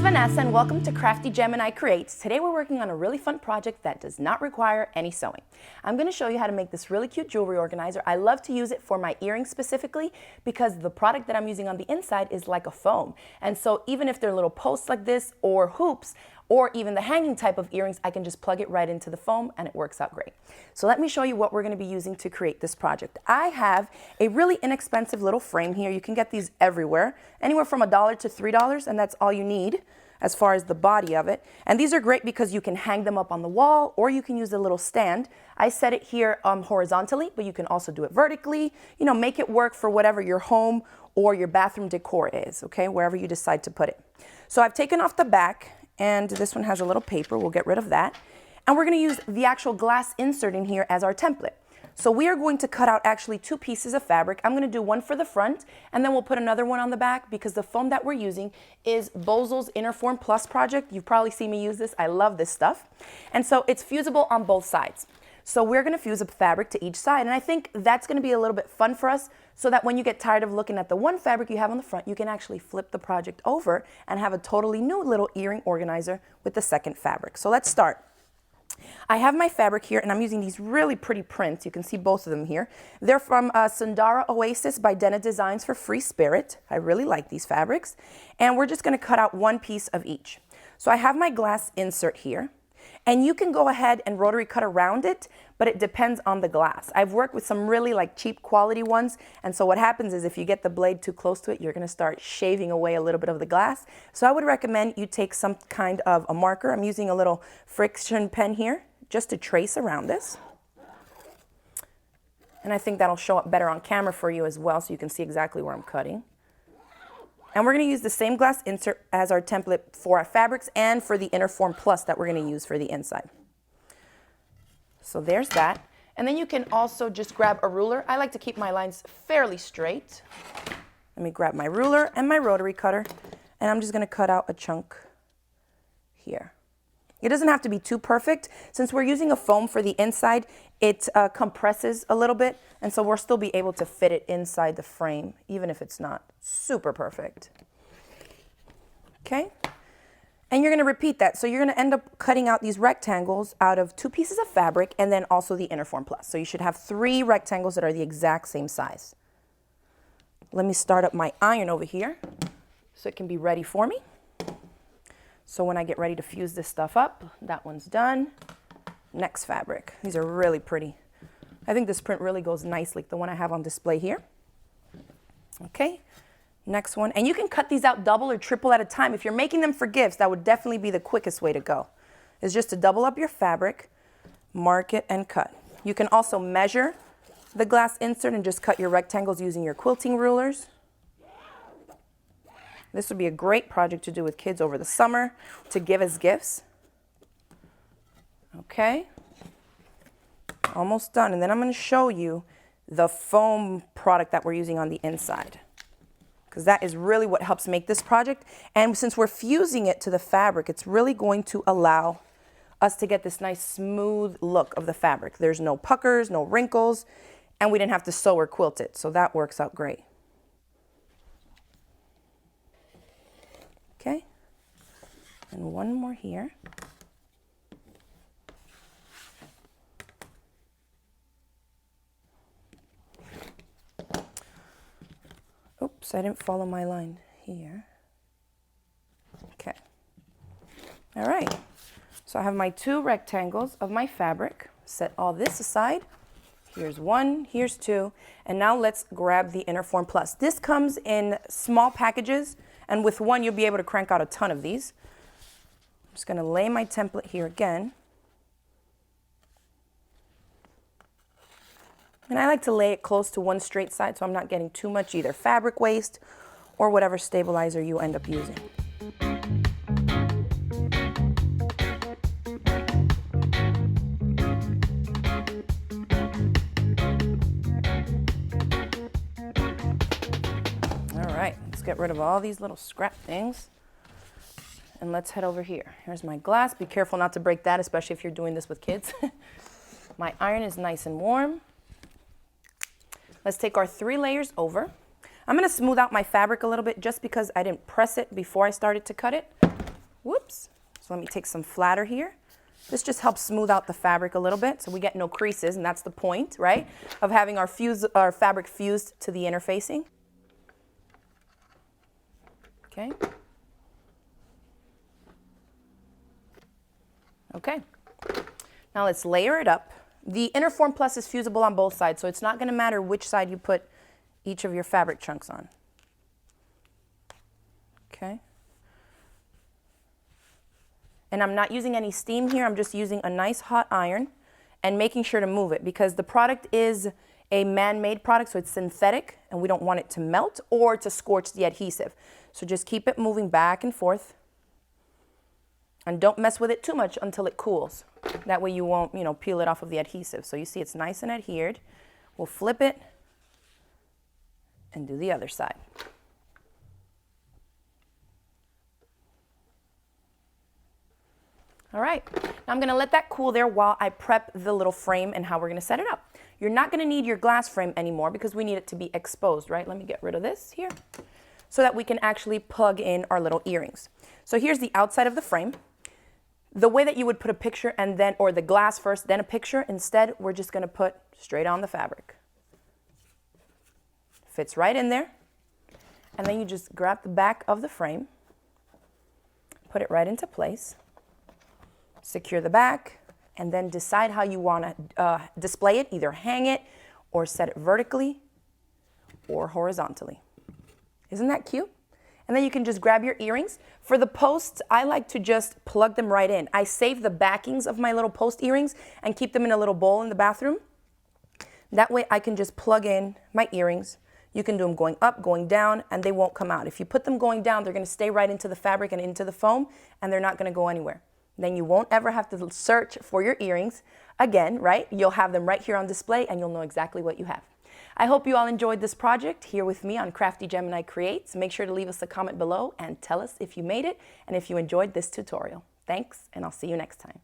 Vanessa and welcome to Crafty Gemini Creates. Today we're working on a really fun project that does not require any sewing. I'm going to show you how to make this really cute jewelry organizer. I love to use it for my earrings specifically because the product that I'm using on the inside is like a foam. And so even if they're little posts like this or hoops or even the hanging type of earrings, I can just plug it right into the foam and it works out great. So let me show you what we're going to be using to create this project. I have a really inexpensive little frame here. You can get these everywhere, anywhere from $1 to $3, and that's all you need as far as the body of it. And these are great because you can hang them up on the wall or you can use a little stand. I set it here horizontally, but you can also do it vertically. You know, make it work for whatever your home or your bathroom decor is, okay, wherever you decide to put it. So I've taken off the back, and this one has a little paper. We'll get rid of that. And we're going to use the actual glass insert in here as our template. So we are going to cut out actually 2 pieces of fabric. I'm going to do one for the front, and then we'll put another one on the back because the foam that we're using is Bozell's Interform Plus project. You've probably seen me use this. I love this stuff. And so it's fusible on both sides. So we're going to fuse a fabric to each side, and I think that's going to be a little bit fun for us so that when you get tired of looking at the one fabric you have on the front, you can actually flip the project over and have a totally new little earring organizer with the second fabric. So let's start. I have my fabric here, and I'm using these really pretty prints. You can see both of them here. They're from Sundara Oasis by Denna Designs for Free Spirit. I really like these fabrics. And we're just going to cut out 1 piece of each. So I have my glass insert here. And you can go ahead and rotary cut around it, but it depends on the glass. I've worked with some really cheap quality ones, and so what happens is if you get the blade too close to it, you're gonna start shaving away a little bit of the glass. So I would recommend you take some kind of a marker. I'm using a little friction pen here just to trace around this. And I think that'll show up better on camera for you as well, so you can see exactly where I'm cutting. And we're going to use the same glass insert as our template for our fabrics and for the Interform Plus that we're going to use for the inside. So there's that. And then you can also just grab a ruler. I like to keep my lines fairly straight. Let me grab my ruler and my rotary cutter, and I'm just going to cut out a chunk here. It doesn't have to be too perfect. Since we're using a foam for the inside, it compresses a little bit, and so we'll still be able to fit it inside the frame, even if it's not super perfect. Okay? And you're going to repeat that. So you're going to end up cutting out these rectangles out of 2 pieces of fabric and then also the Interform Plus. So you should have 3 rectangles that are the exact same size. Let me start up my iron over here so it can be ready for me. So when I get ready to fuse this stuff up, that one's done. Next fabric. These are really pretty. I think this print really goes nice, like the one I have on display here. Okay, next one. And you can cut these out double or triple at a time. If you're making them for gifts, that would definitely be the quickest way to go, is just to double up your fabric, mark it, and cut. You can also measure the glass insert and just cut your rectangles using your quilting rulers. This would be a great project to do with kids over the summer to give as gifts. Okay, almost done. And then I'm going to show you the foam product that we're using on the inside, because that is really what helps make this project. And since we're fusing it to the fabric, it's really going to allow us to get this nice smooth look of the fabric. There's no puckers, no wrinkles, and we didn't have to sew or quilt it. So that works out great. Okay, and one more here. Oops, I didn't follow my line here. Okay, all right. So I have my 2 rectangles of my fabric. Set all this aside. Here's 1, here's 2, and now let's grab the Interform Plus. This comes in small packages, and with one you'll be able to crank out a ton of these. I'm just going to lay my template here again. And I like to lay it close to one straight side so I'm not getting too much either fabric waste or whatever stabilizer you end up using. All right, let's get rid of all these little scrap things. And let's head over here. Here's my glass. Be careful not to break that, especially if you're doing this with kids. My iron is nice and warm. Let's take our 3 layers over. I'm going to smooth out my fabric a little bit just because I didn't press it before I started to cut it. Whoops. So let me take some flatter here. This just helps smooth out the fabric a little bit so we get no creases, and that's the point, right, of having our fabric fused to the interfacing. Okay. Okay. Now let's layer it up. The Interform Plus is fusible on both sides, so it's not going to matter which side you put each of your fabric chunks on. Okay. And I'm not using any steam here. I'm just using a nice hot iron and making sure to move it because the product is a man-made product, so it's synthetic, and we don't want it to melt or to scorch the adhesive. So just keep it moving back and forth. And don't mess with it too much until it cools. That way you won't, peel it off of the adhesive. So you see it's nice and adhered. We'll flip it and do the other side. All right, now I'm gonna let that cool there while I prep the little frame and how we're gonna set it up. You're not gonna need your glass frame anymore because we need it to be exposed, right? Let me get rid of this here so that we can actually plug in our little earrings. So here's the outside of the frame. The way that you would put a picture and then, or the glass first, then a picture, instead, we're just gonna put straight on the fabric. Fits right in there. And then you just grab the back of the frame, put it right into place, secure the back, and then decide how you wanna display it, either hang it or set it vertically or horizontally. Isn't that cute? And then you can just grab your earrings. For the posts, I like to just plug them right in. I save the backings of my little post earrings and keep them in a little bowl in the bathroom. That way I can just plug in my earrings. You can do them going up, going down, and they won't come out. If you put them going down, they're gonna stay right into the fabric and into the foam, and they're not gonna go anywhere. Then you won't ever have to search for your earrings again, right? You'll have them right here on display and you'll know exactly what you have. I hope you all enjoyed this project here with me on Crafty Gemini Creates. Make sure to leave us a comment below and tell us if you made it and if you enjoyed this tutorial. Thanks, and I'll see you next time.